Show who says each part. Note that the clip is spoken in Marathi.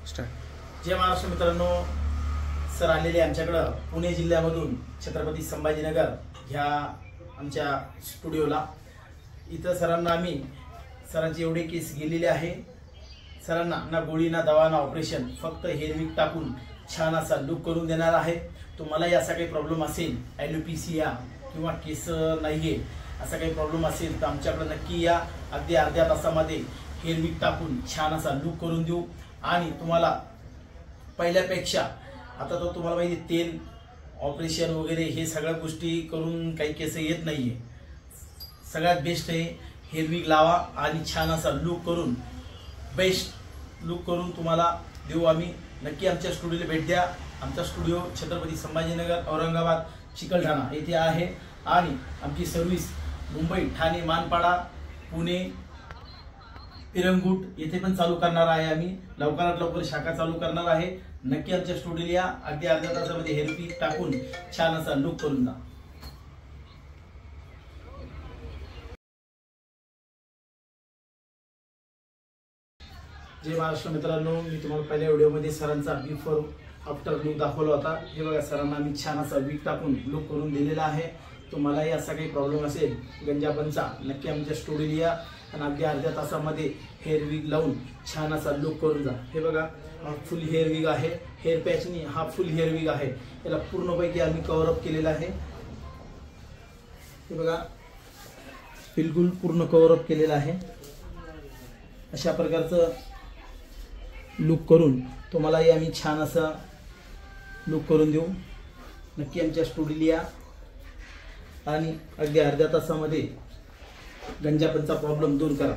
Speaker 1: जय महाराष्ट्र मित्रांनो, सर आलेले आमच्याकडं पुणे जिल्ह्यामधून छत्रपती संभाजीनगर ह्या आमच्या स्टुडिओला। इथं सरांना आम्ही सरांची एवढे केस गेलेले आहे। सरांना ना गोळी ना दवा ना ऑपरेशन, फक्त हेअर विक टाकून छान असा लुक करून देणार आहे। तुम्हालाही असा काही प्रॉब्लेम असेल, ॲलोपेशिया किंवा केस नाहीये असा काही प्रॉब्लेम असेल तर आमच्याकडे नक्की या। अगदी अर्ध्या तासामध्ये हेअर विक टाकून छान असा लुक करून देऊ। आणि तुम्हाला पहिल्यापेक्षा आता तो तुम्हाला माहिती तेल ऑपरेशन वगैरे हे सगळ्या गोष्टी करून काही केस येत नाहीये। सगळ्यात बेस्ट आहे हेअर विक लावा आणि छान असा लुक करून बेस्ट लुक करून तुम्हाला देऊ आम्ही। नक्की आमच्या स्टुडिओला भेट द्या। आमचा स्टुडिओ छत्रपती संभाजीनगर, औरंगाबाद, चिकलठाणा येथे आहे आणि आमची सर्व्हिस मुंबई, ठाणे, मानपाडा, पुणे, पिरंगुट येथे पण चालू करणार आहे। आम्ही लवकरात लवकर शाखा चालू करणार आहे। नक्की आमच्या स्टुडिओला या। अगदी अर्ध्या तासामध्ये हेअर विक टाकून छान असा लुक करून जा। जय महाराष्ट्र मित्रांनो, मी तुम्हाला पहिल्या व्हिडिओमध्ये सरांचा बिफोर आफ्टर लुक दाखवला होता। हे बघा, सरांना आम्ही छान असा विक टाकून लुक करून दिलेला आहे। तुम्हालाही असा काही प्रॉब्लेम असेल गंजापनचा, नक्की आमच्या स्टुडिओला या आणि अगदी अर्ध्या तासामध्ये हेअर विग लावून छान असा लुक करून जा। हे बघा, हा फुल हेअर विग आहे। हेअर पॅचनी हा फुल हेअर विग आहे। याला पूर्णपैकी आम्ही कव्हर अप केलेला आहे। हे बघा, बिलकुल पूर्ण कव्हर अप केलेला आहे। अशा प्रकारचं लुक करून तुम्हालाही आम्ही छान असा लुक करून देऊ। नक्की आमच्या स्टुडिओला या आणि अगदी अर्ध्या तासामध्ये गंजापनचा प्रॉब्लेम दूर करा।